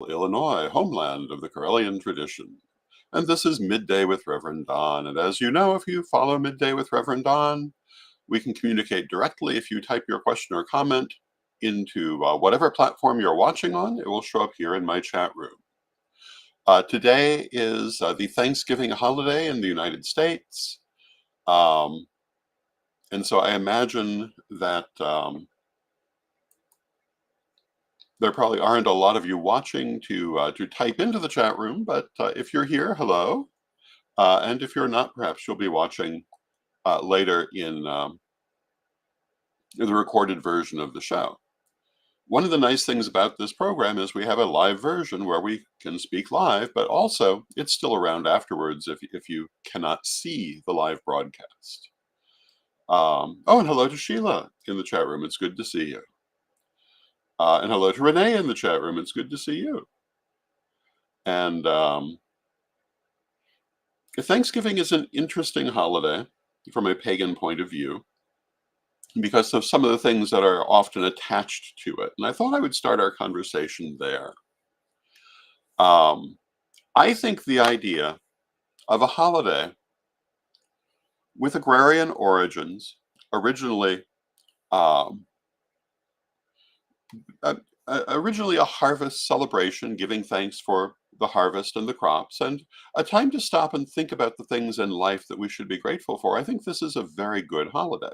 Illinois, homeland of the Karelian tradition. And this is Midday with Reverend Don. And as you know, if you follow Midday with Reverend Don, we can communicate directly. If you type your question or comment into whatever platform you're watching on, it will show up here in my chat room. Today is the Thanksgiving holiday in the United States. And so I imagine that there probably aren't a lot of you watching to type into the chat room, but if you're here, hello. And if you're not, perhaps you'll be watching later in the recorded version of the show. One of the nice things about this program is we have a live version where we can speak live, but also it's still around afterwards if you cannot see the live broadcast. Oh, and hello to Sheila in the chat room. It's good to see you. And hello to Renee in the chat room. It's good to see you. And Thanksgiving is an interesting holiday from a pagan point of view because of some of the things that are often attached to it. And I thought I would start our conversation there. I think the idea of a holiday with agrarian origins, originally a harvest celebration, giving thanks for the harvest and the crops, and a time to stop and think about the things in life that we should be grateful for. I think this is a very good holiday.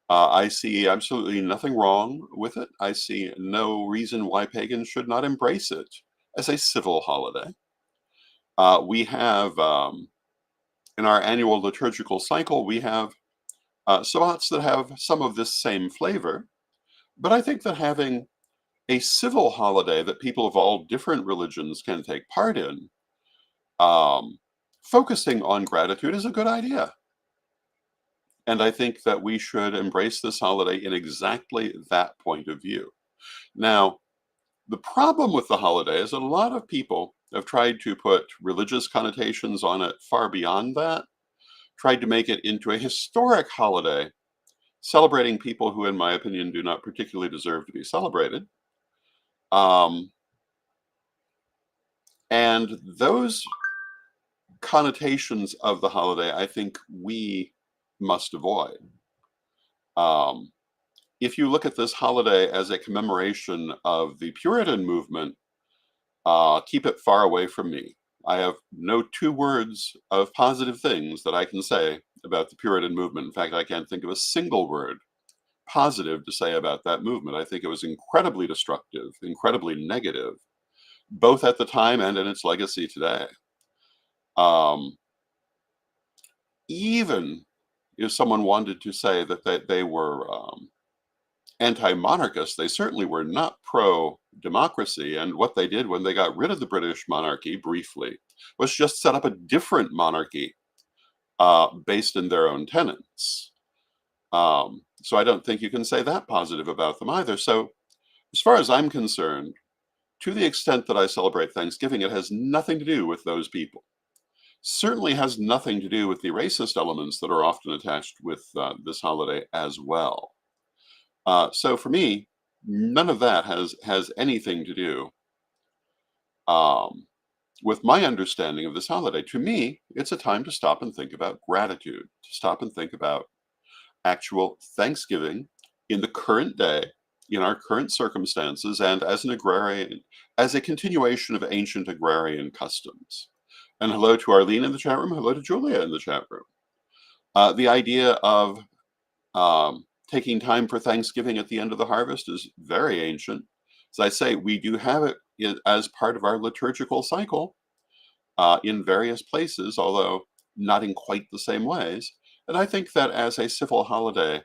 I see absolutely nothing wrong with it. I see no reason why pagans should not embrace it as a civil holiday. We have, in our annual liturgical cycle, we have sabbats that have some of this same flavor, but I think that having a civil holiday that people of all different religions can take part in, focusing on gratitude is a good idea. And I think that we should embrace this holiday in exactly that point of view. Now, the problem with the holiday is that a lot of people have tried to put religious connotations on it far beyond that, tried to make it into a historic holiday, celebrating people who, in my opinion, do not particularly deserve to be celebrated. And those connotations of the holiday, I think we must avoid. If you look at this holiday as a commemoration of the Puritan movement, keep it far away from me. I have no two words of positive things that I can say about the Puritan movement. In fact, I can't think of a single word positive to say about that movement. I think it was incredibly destructive, incredibly negative, both at the time and in its legacy today. Even if someone wanted to say that they were anti-monarchist, they certainly were not pro-democracy. And what they did when they got rid of the British monarchy briefly was just set up a different monarchy based in their own tenets. So I don't think you can say that positive about them either. So as far as I'm concerned, to the extent that I celebrate Thanksgiving, it has nothing to do with those people. Certainly has nothing to do with the racist elements that are often attached with this holiday as well. So for me, none of that has anything to do with my understanding of this holiday. To me, it's a time to stop and think about gratitude, to stop and think about actual Thanksgiving in the current day, in our current circumstances, and as an agrarian, as a continuation of ancient agrarian customs. And hello to Arlene in the chat room. Hello to Julia in the chat room. The idea of taking time for Thanksgiving at the end of the harvest is very ancient. As I say, we do have it as part of our liturgical cycle in various places, although not in quite the same ways. And I think that as a civil holiday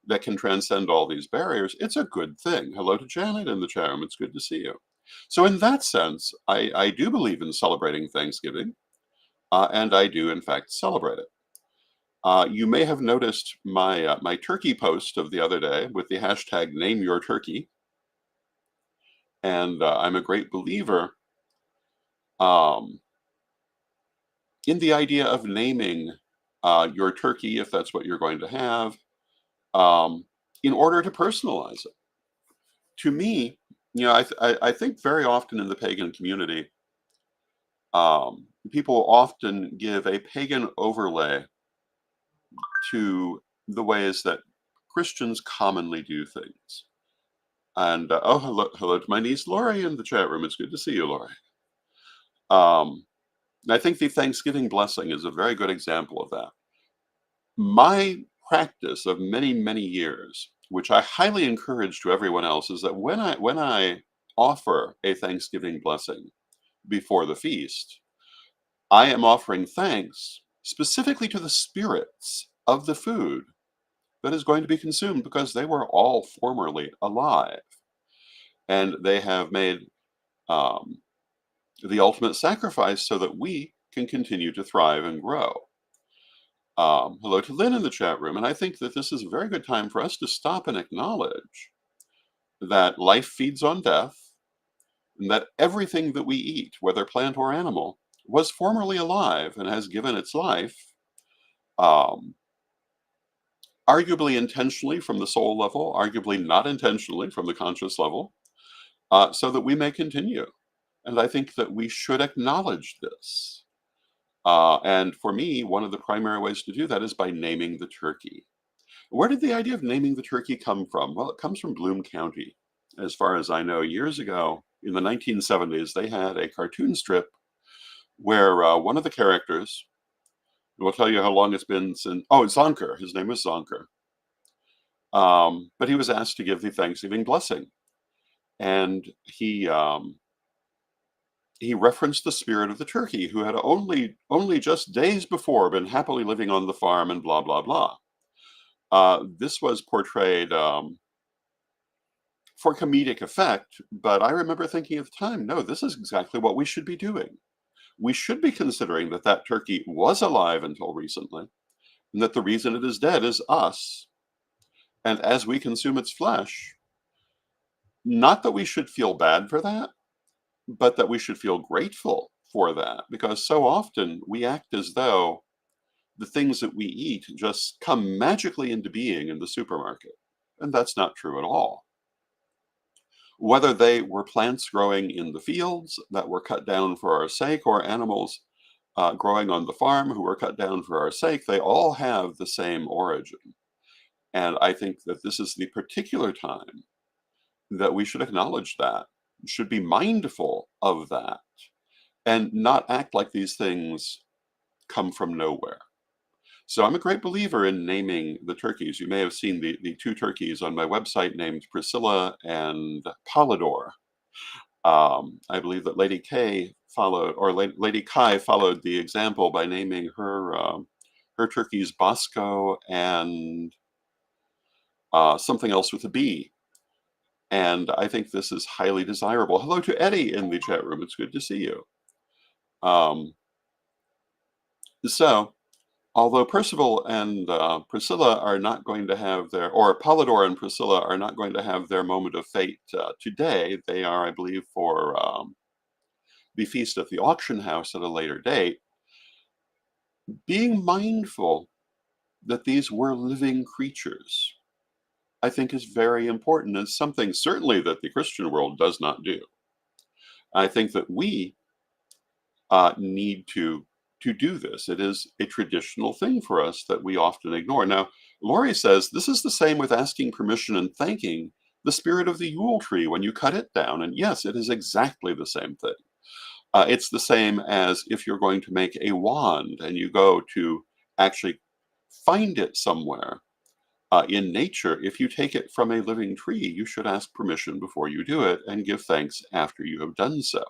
that can transcend all these barriers, it's a good thing. Hello to Janet in the chat room. It's good to see you. So in that sense, I do believe in celebrating Thanksgiving, and I do, in fact, celebrate it. You may have noticed my my turkey post of the other day with the hashtag #NameYourTurkey, and I'm a great believer um, in the idea of naming your turkey, if that's what you're going to have, in order to personalize it. To me, I think very often in the pagan community, people often give a pagan overlay to the ways that Christians commonly do things. And oh, hello to my niece Lori in the chat room. It's good to see you, Lori. Um, I think the Thanksgiving blessing is a very good example of that. My practice of many, many years, which I highly encourage to everyone else, is that when I offer a Thanksgiving blessing before the feast, I am offering thanks specifically to the spirits of the food that is going to be consumed because they were all formerly alive and they have made um, the ultimate sacrifice so that we can continue to thrive and grow. Hello to Lynn in the chat room. And I think that this is a very good time for us to stop and acknowledge that life feeds on death and that everything that we eat, whether plant or animal, was formerly alive and has given its life, um, arguably intentionally from the soul level, arguably not intentionally from the conscious level, so that we may continue. And I think that we should acknowledge this. And for me, one of the primary ways to do that is by naming the turkey. Where did the idea of naming the turkey come from? Well, it comes from Bloom County. As far as I know, years ago in the 1970s, they had a cartoon strip where one of the characters, we'll tell you how long it's been since, oh, Zonker, his name was Zonker. But he was asked to give the Thanksgiving blessing. And he referenced the spirit of the turkey, who had only just days before been happily living on the farm and blah blah blah. This was portrayed for comedic effect, but I remember thinking at the time, no, this is exactly what we should be doing. We should be considering that that turkey was alive until recently, and that the reason it is dead is us. And as we consume its flesh, not that we should feel bad for that, but that we should feel grateful for that, because so often we act as though the things that we eat just come magically into being in the supermarket. And that's not true at all. Whether they were plants growing in the fields that were cut down for our sake or animals growing on the farm who were cut down for our sake, they all have the same origin. And I think that this is the particular time that we should acknowledge that, should be mindful of that, and not act like these things come from nowhere. So I'm a great believer in naming the turkeys. You may have seen the two turkeys on my website named Priscilla and Polydor. I believe that Lady K followed, or Lady Kai followed the example by naming her turkeys Bosco and something else with a B. And I think this is highly desirable. Hello to Eddie in the chat room. It's good to see you. Um, so, although Percival and Priscilla are not going to have their, or Polydor and Priscilla are not going to have their moment of fate today, they are, I believe, for the feast at the auction house at a later date. Being mindful that these were living creatures, I think, is very important and something certainly that the Christian world does not do. I think that we need to do this. It is a traditional thing for us that we often ignore. Now, Laurie says this is the same with asking permission and thanking the spirit of the Yule tree when you cut it down. And yes, it is exactly the same thing. It's the same as if you're going to make a wand and you go to actually find it somewhere in nature. If you take it from a living tree, you should ask permission before you do it and give thanks after you have done so.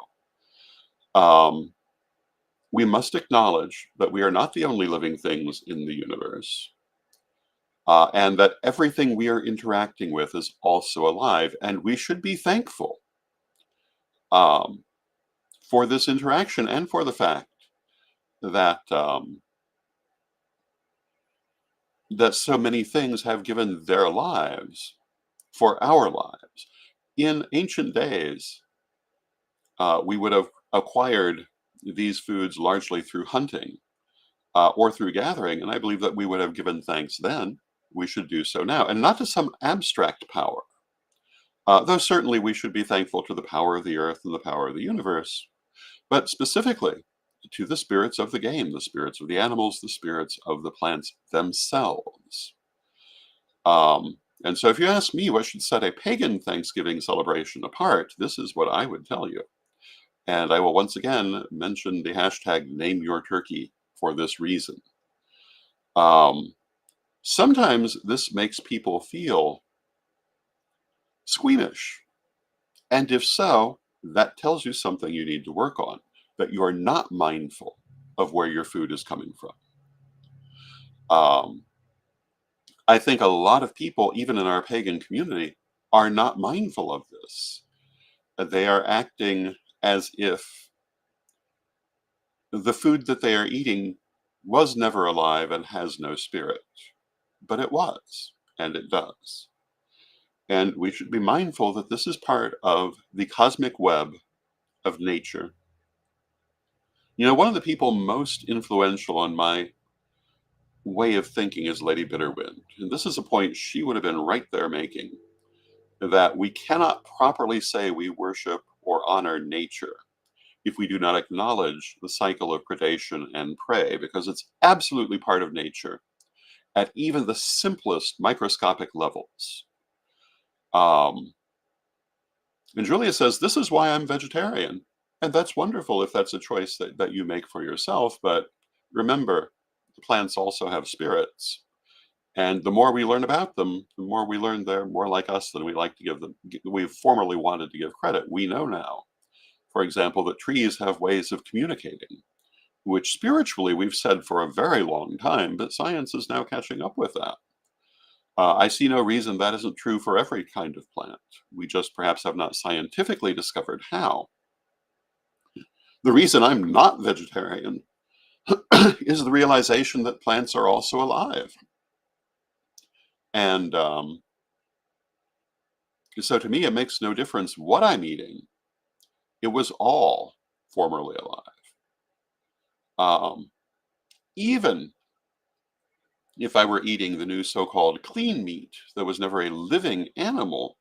We must acknowledge that we are not the only living things in the universe, and that everything we are interacting with is also alive, and we should be thankful um, for this interaction and for the fact that that so many things have given their lives for our lives. In ancient days, we would have acquired these foods largely through hunting or through gathering, and I believe that we would have given thanks then. We should do so now, and not to some abstract power, Though certainly we should be thankful to the power of the earth and the power of the universe, but specifically to the spirits of the game, the spirits of the animals, the spirits of the plants themselves. And so if you ask me what should set a pagan Thanksgiving celebration apart, this is what I would tell you. And I will once again mention the hashtag name your turkey for this reason. Um, Sometimes this makes people feel squeamish. And if so, that tells you something you need to work on, that you are not mindful of where your food is coming from. Um, I think a lot of people, even in our pagan community, are not mindful of this. They are acting as if the food that they are eating was never alive and has no spirit. But it was, and it does. And we should be mindful that this is part of the cosmic web of nature. You know, one of the people most influential on my way of thinking is Lady Bitterwind. And this is a point she would have been right there making, that we cannot properly say we worship or honor nature if we do not acknowledge the cycle of predation and prey, because it's absolutely part of nature at even the simplest microscopic levels. Um, and Julia says, this is why I'm vegetarian. And that's wonderful if that's a choice that you make for yourself. But remember, the plants also have spirits. And the more we learn about them, the more we learn they're more like us than we like to give them. We've formerly wanted to give credit. We know now, for example, that trees have ways of communicating, which spiritually we've said for a very long time, but science is now catching up with that. I see no reason that isn't true for every kind of plant. We just perhaps have not scientifically discovered how. The reason I'm not vegetarian is the realization that plants are also alive. And so to me, it makes no difference what I'm eating. It was all formerly alive. Um, Even if I were eating the new so-called clean meat that was never a living animal,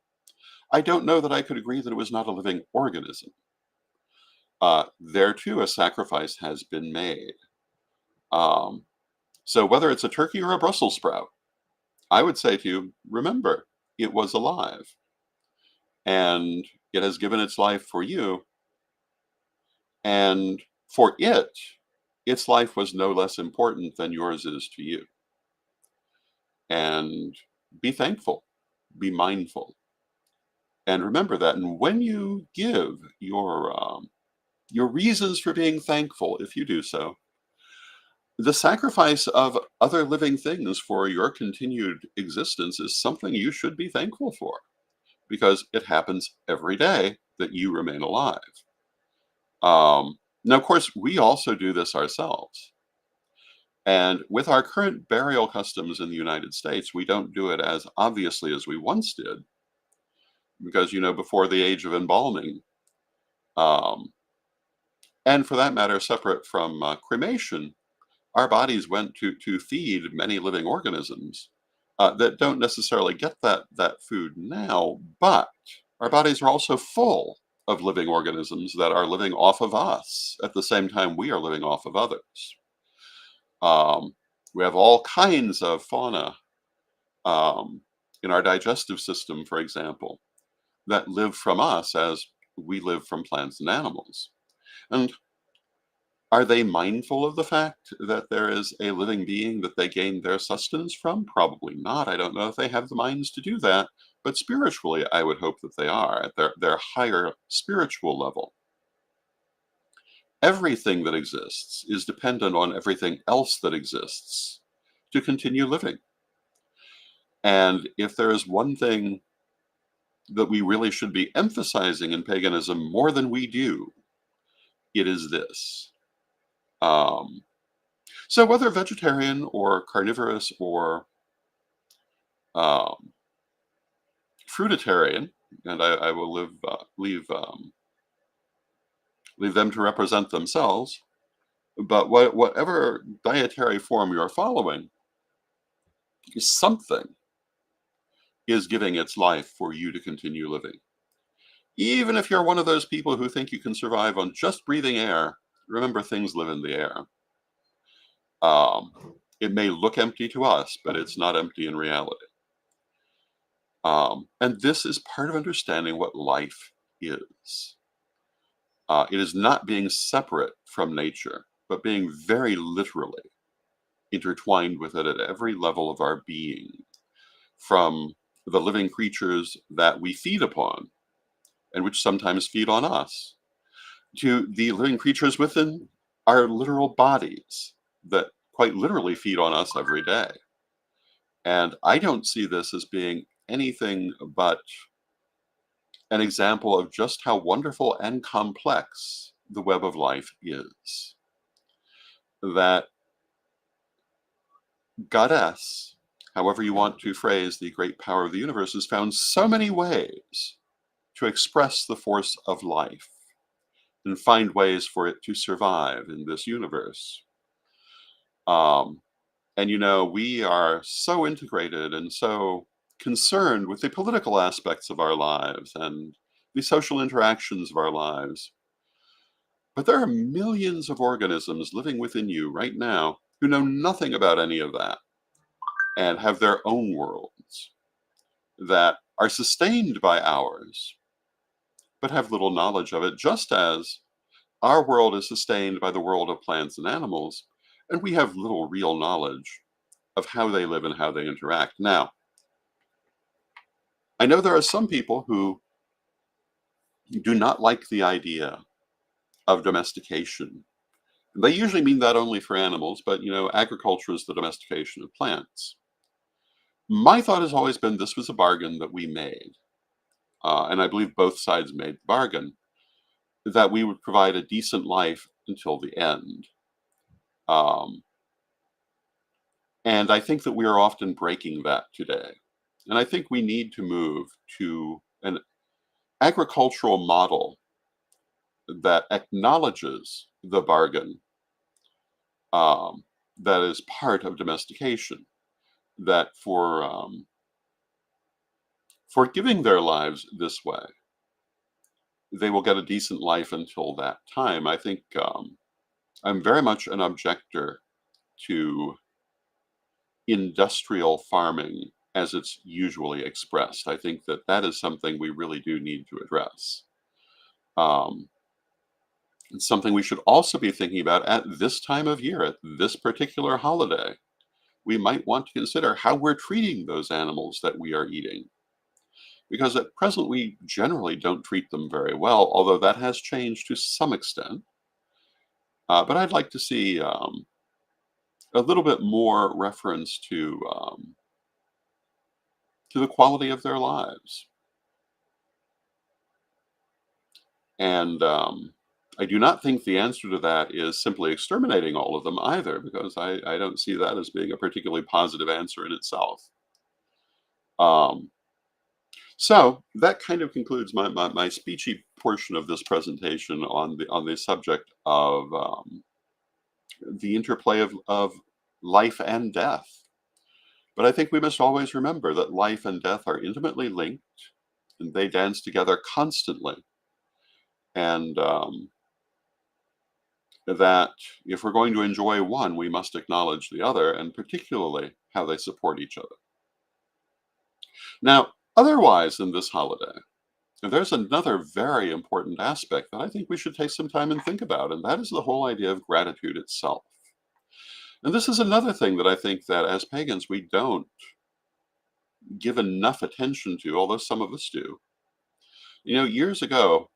I don't know that I could agree that it was not a living organism. There too, a sacrifice has been made. Um, so whether it's a turkey or a Brussels sprout, I would say to you, remember, it was alive and it has given its life for you. And for it, its life was no less important than yours is to you. And be thankful, be mindful, and remember that. And when you give your reasons for being thankful, if you do so, the sacrifice of other living things for your continued existence is something you should be thankful for, because it happens every day that you remain alive. Now, of course, we also do this ourselves. And with our current burial customs in the United States, we don't do it as obviously as we once did, because, you know, before the age of embalming, um, and for that matter, separate from cremation, our bodies went to feed many living organisms that don't necessarily get that food now, but our bodies are also full of living organisms that are living off of us at the same time we are living off of others. Um, we have all kinds of fauna um, in our digestive system, for example, that live from us as we live from plants and animals. And are they mindful of the fact that there is a living being that they gain their sustenance from? Probably not. I don't know if they have the minds to do that, but spiritually, I would hope that they are at their higher spiritual level. Everything that exists is dependent on everything else that exists to continue living. And if there is one thing that we really should be emphasizing in paganism more than we do, it is this. Um, so whether vegetarian or carnivorous or um, fruitarian, and I will leave them to represent themselves. But whatever dietary form you're following, something is giving its life for you to continue living. Even if you're one of those people who think you can survive on just breathing air, remember things live in the air. Um, it may look empty to us, but it's not empty in reality. And this is part of understanding what life is. It is not being separate from nature, but being very literally intertwined with it at every level of our being, from the living creatures that we feed upon and which sometimes feed on us, to the living creatures within our literal bodies that quite literally feed on us every day. And I don't see this as being anything but an example of just how wonderful and complex the web of life is. That Goddess, however you want to phrase the great power of the universe, has found so many ways to express the force of life and find ways for it to survive in this universe. Um, and we are so integrated and so concerned with the political aspects of our lives and the social interactions of our lives. But there are millions of organisms living within you right now who know nothing about any of that and have their own worlds that are sustained by ours, but have little knowledge of it, just as our world is sustained by the world of plants and animals, and we have little real knowledge of how they live and how they interact. Now, I know there are some people who do not like the idea of domestication. They usually mean that only for animals, but agriculture is the domestication of plants. My thought has always been this was a bargain that we made, and I believe both sides made the bargain, that we would provide a decent life until the end. Um, and I think that we are often breaking that today. And I think we need to move to an agricultural model that acknowledges the bargain um, that is part of domestication, that for giving their lives this way, they will get a decent life until that time. I think I'm very much an objector to industrial farming as it's usually expressed. I think that that is something we really do need to address. Um, it's something we should also be thinking about at this time of year, at this particular holiday. We might want to consider how we're treating those animals that we are eating. Because at present, we generally don't treat them very well, although that has changed to some extent. But I'd like to see a little bit more reference to the quality of their lives. And I do not think the answer to that is simply exterminating all of them either, because I don't see that as being a particularly positive answer in itself. Um, so that kind of concludes my speechy portion of this presentation on the subject of the interplay of life and death. But I think we must always remember that life and death are intimately linked, and they dance together constantly. And that if we're going to enjoy one, we must acknowledge the other, and particularly how they support each other. Now, otherwise, in this holiday, there's another very important aspect that I think we should take some time and think about, and that is the whole idea of gratitude itself. And this is another thing that I think that as pagans we don't give enough attention to, although some of us do. Years ago,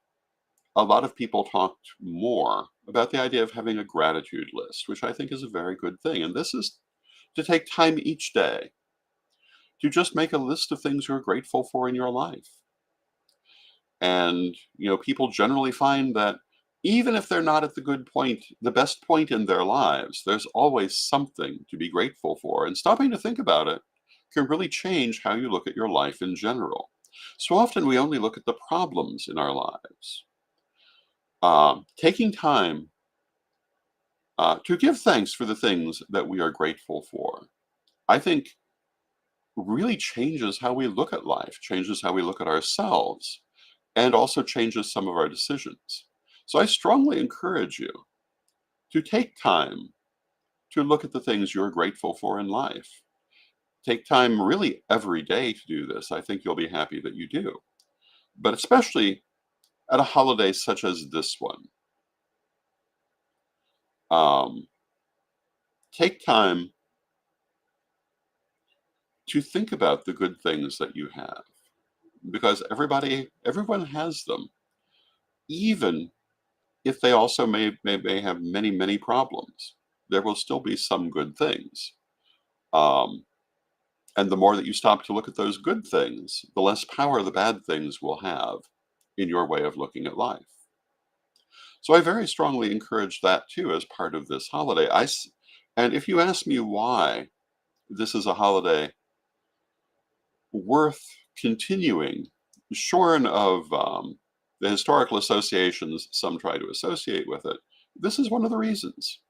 a lot of people talked more about the idea of having a gratitude list, which I think is a very good thing. And this is to take time each day to just make a list of things you're grateful for in your life. And, people generally find that even if they're not at the good point, the best point in their lives, there's always something to be grateful for. And stopping to think about it can really change how you look at your life in general. So often we only look at the problems in our lives. Taking time to give thanks for the things that we are grateful for, I think really changes how we look at life, changes how we look at ourselves, and also changes some of our decisions. So I strongly encourage you to take time to look at the things you're grateful for in life. Take time really every day to do this. I think you'll be happy that you do. But especially at a holiday such as this one, um, take time to think about the good things that you have, because everyone has them, even if they also may have many problems. There will still be some good things. Um, and the more that you stop to look at those good things, the less power the bad things will have in your way of looking at life. So I very strongly encourage that too as part of this holiday. And if you ask me why this is a holiday worth continuing, shorn of the historical associations some try to associate with it, this is one of the reasons.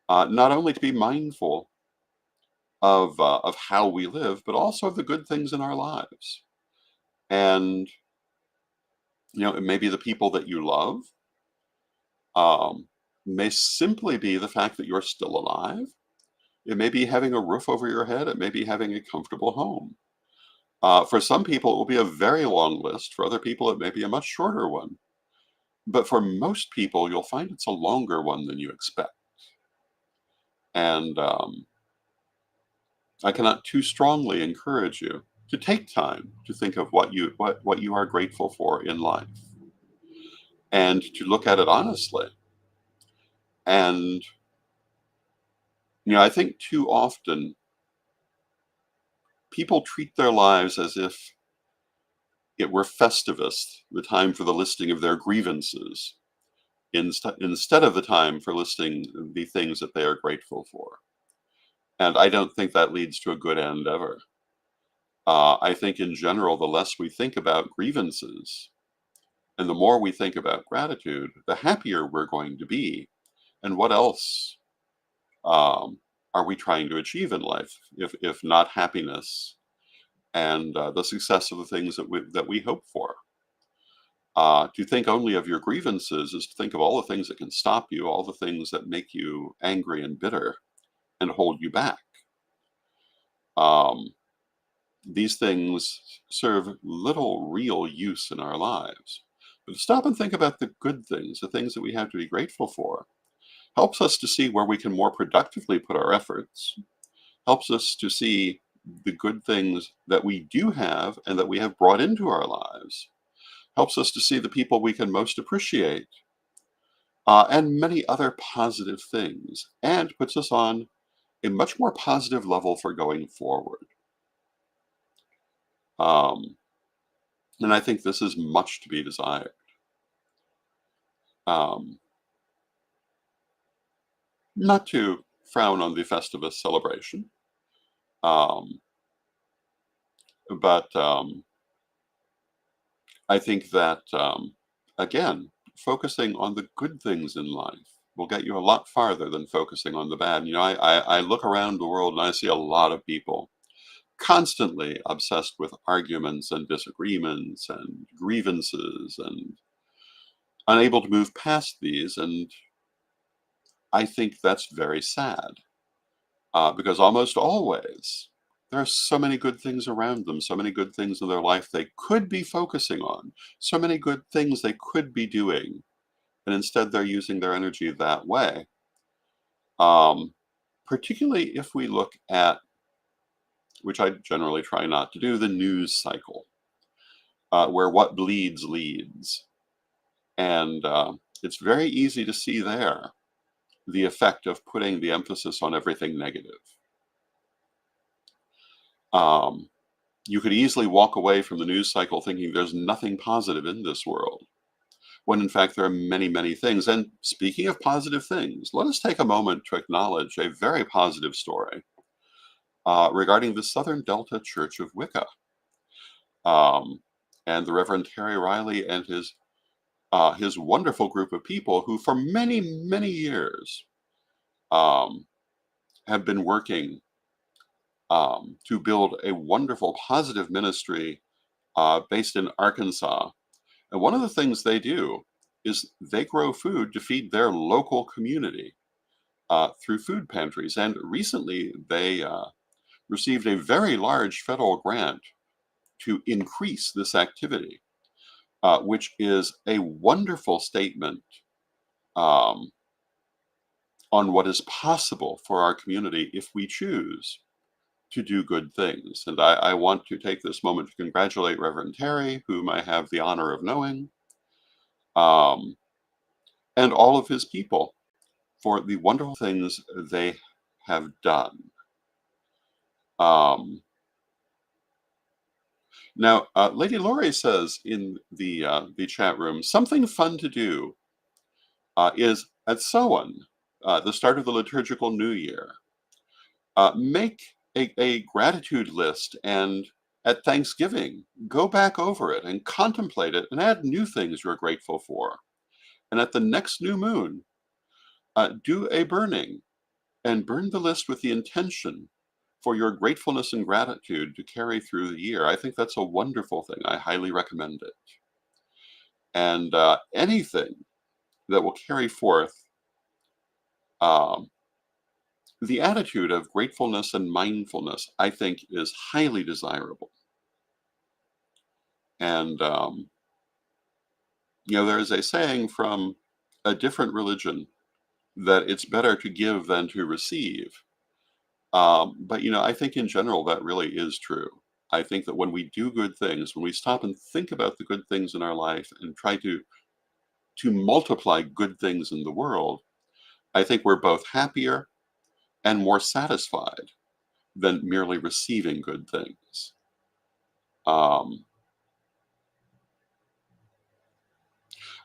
Not only to be mindful of how we live, but also of the good things in our lives. And it may be the people that you love, um, may simply be the fact that you're still alive. It may be having a roof over your head. It may be having a comfortable home. For some people, it will be a very long list. For other people, it may be a much shorter one. But for most people, you'll find it's a longer one than you expect. And I cannot too strongly encourage you to take time to think of what you are grateful for in life, and to look at it honestly. And I think too often people treat their lives as if it were Festivus, the time for the listing of their grievances, instead of the time for listing the things that they are grateful for. And I don't think that leads to a good end ever. I think in general, the less we think about grievances and the more we think about gratitude, the happier we're going to be. And what else are we trying to achieve in life, if not happiness and the success of the things that we hope for? To think only of your grievances is to think of all the things that can stop you, all the things that make you angry and bitter and hold you back. Um, these things serve little real use in our lives. But to stop and think about the good things, the things that we have to be grateful for, helps us to see where we can more productively put our efforts, helps us to see the good things that we do have and that we have brought into our lives, helps us to see the people we can most appreciate, and many other positive things, and puts us on a much more positive level for going forward. Um, and I think this is much to be desired. Um, Not to frown on the Festivus celebration, um, but I think that, again, focusing on the good things in life will get you a lot farther than focusing on the bad. I look around the world and I see a lot of people constantly obsessed with arguments and disagreements and grievances and unable to move past these. And I think that's very sad, because almost always there are so many good things around them, so many good things in their life they could be focusing on, so many good things they could be doing. And instead, they're using their energy that way. Um, Particularly if we look at, which I generally try not to do, the news cycle, where what bleeds leads. And it's very easy to see there the effect of putting the emphasis on everything negative. Um, you could easily walk away from the news cycle thinking there's nothing positive in this world, when in fact there are many things. And speaking of positive things, let us take a moment to acknowledge a very positive story regarding the Southern Delta Church of Wicca, um, and the Reverend Terry Riley and his wonderful group of people who, for many years, um, have been working to build a wonderful, positive ministry based in Arkansas. And one of the things they do is they grow food to feed their local community through food pantries. And recently, they received a very large federal grant to increase this activity, which is a wonderful statement um, on what is possible for our community if we choose to do good things. And I want to take this moment to congratulate Reverend Terry, whom I have the honor of knowing, um, and all of his people for the wonderful things they have done. Um, Now, Lady Lori says in the chat room, something fun to do is at Samhain, the start of the liturgical new year. Make a gratitude list, and at Thanksgiving, go back over it and contemplate it and add new things you're grateful for. And at the next new moon, do a burning and burn the list with the intention for your gratefulness and gratitude to carry through the year. I think that's a wonderful thing. I highly recommend it. And anything that will carry forth um, the attitude of gratefulness and mindfulness, I think, is highly desirable. And, there is a saying from a different religion that it's better to give than to receive. But, I think in general that really is true. I think that when we do good things, when we stop and think about the good things in our life and try to multiply good things in the world, I think we're both happier and more satisfied than merely receiving good things. Um,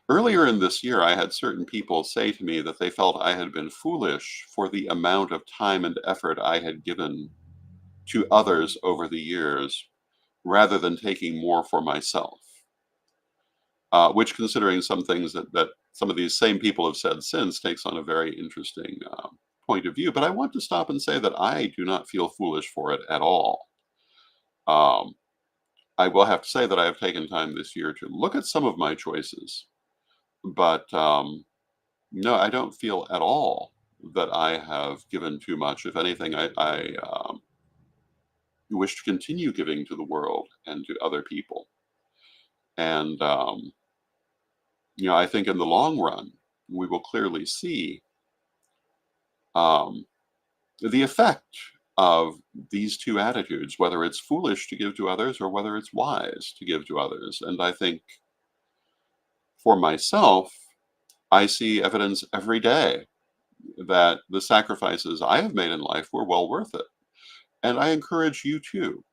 Earlier in this year, I had certain people say to me that they felt I had been foolish for the amount of time and effort I had given to others over the years, rather than taking more for myself. Which, considering some things that some of these same people have said since, takes on a very interesting point of view. But I want to stop and say that I do not feel foolish for it at all. Um, I will have to say that I have taken time this year to look at some of my choices, but no, I don't feel at all that I have given too much. If anything, I wish to continue giving to the world and to other people. And I think in the long run, we will clearly see um, the effect of these two attitudes, whether it's foolish to give to others or whether it's wise to give to others. And I think for myself, I see evidence every day that the sacrifices I have made in life were well worth it. And I encourage you too,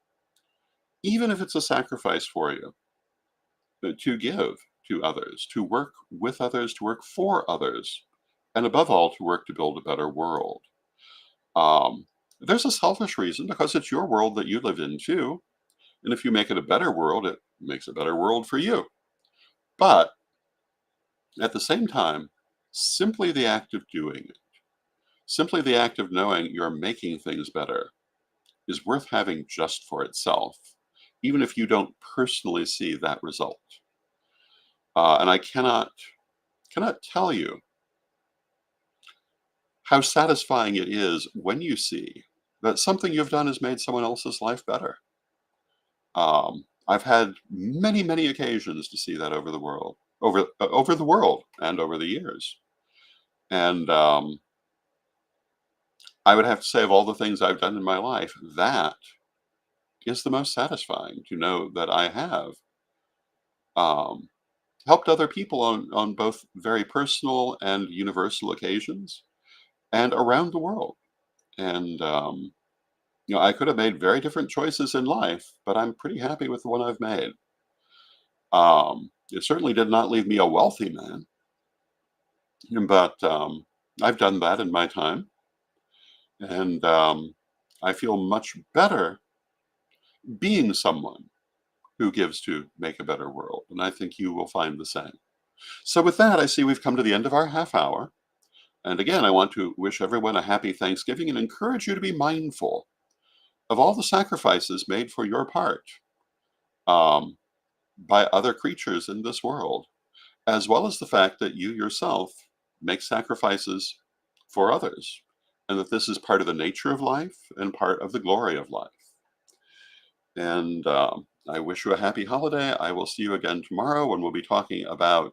even if it's a sacrifice for you, to give to others, to work with others, to work for others, and above all, to work to build a better world. Um, there's a selfish reason because it's your world that you live in too. And if you make it a better world, it makes a better world for you. But at the same time, simply the act of doing it, simply the act of knowing you're making things better is worth having just for itself, even if you don't personally see that result. And I cannot tell you how satisfying it is when you see that something you've done has made someone else's life better. I've had many, many occasions to see that over the world, and over the years. And I would have to say, of all the things I've done in my life, that is the most satisfying to know that I have um, helped other people on both very personal and universal occasions and around the world. And, I could have made very different choices in life, but I'm pretty happy with the one I've made. It certainly did not leave me a wealthy man, but I've done that in my time. And I feel much better being someone who gives to make a better world. And I think you will find the same. So, with that, I see we've come to the end of our half hour. And again, I want to wish everyone a happy Thanksgiving and encourage you to be mindful of all the sacrifices made for your part um, by other creatures in this world, as well as the fact that you yourself make sacrifices for others, and that this is part of the nature of life and part of the glory of life. And I wish you a happy holiday. I will see you again tomorrow when we'll be talking about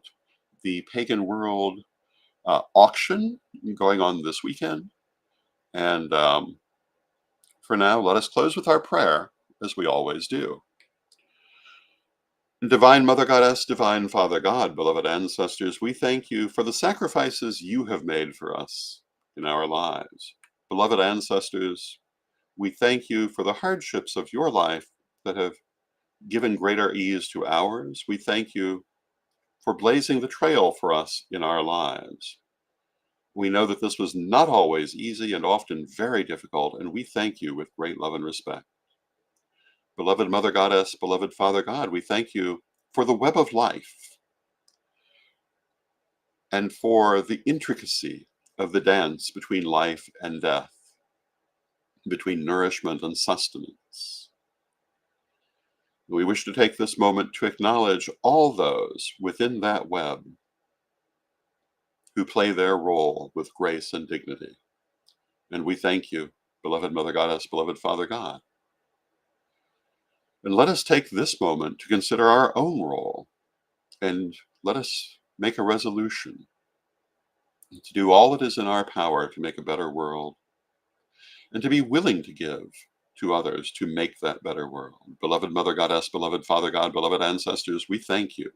the pagan world auction going on this weekend. And for now, let us close with our prayer, as we always do. Divine Mother Goddess, Divine Father God, beloved ancestors, we thank you for the sacrifices you have made for us in our lives. Beloved ancestors, we thank you for the hardships of your life that have given greater ease to ours. We thank you for blazing the trail for us in our lives. We know that this was not always easy and often very difficult, and we thank you with great love and respect. Beloved Mother Goddess, beloved Father God, we thank you for the web of life and for the intricacy of the dance between life and death, between nourishment and sustenance. We wish to take this moment to acknowledge all those within that web who play their role with grace and dignity. And we thank you, beloved Mother Goddess, beloved Father God. And let us take this moment to consider our own role, and let us make a resolution to do all that is in our power to make a better world, and to be willing to give to others to make that better world. Beloved Mother Goddess, beloved Father God, beloved ancestors, we thank you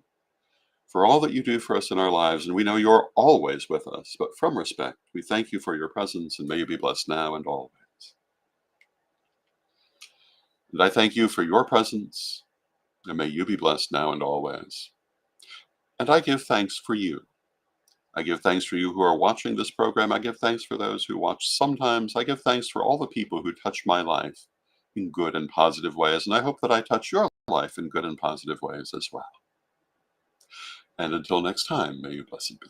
for all that you do for us in our lives, and we know you're always with us, but from respect, we thank you for your presence, and may you be blessed now and always. And I thank you for your presence, and may you be blessed now and always. And I give thanks for you. I give thanks for you who are watching this program. I give thanks for those who watch sometimes. I give thanks for all the people who touch my life in good and positive ways, and I hope that I touch your life in good and positive ways as well. And until next time, may you blessed be.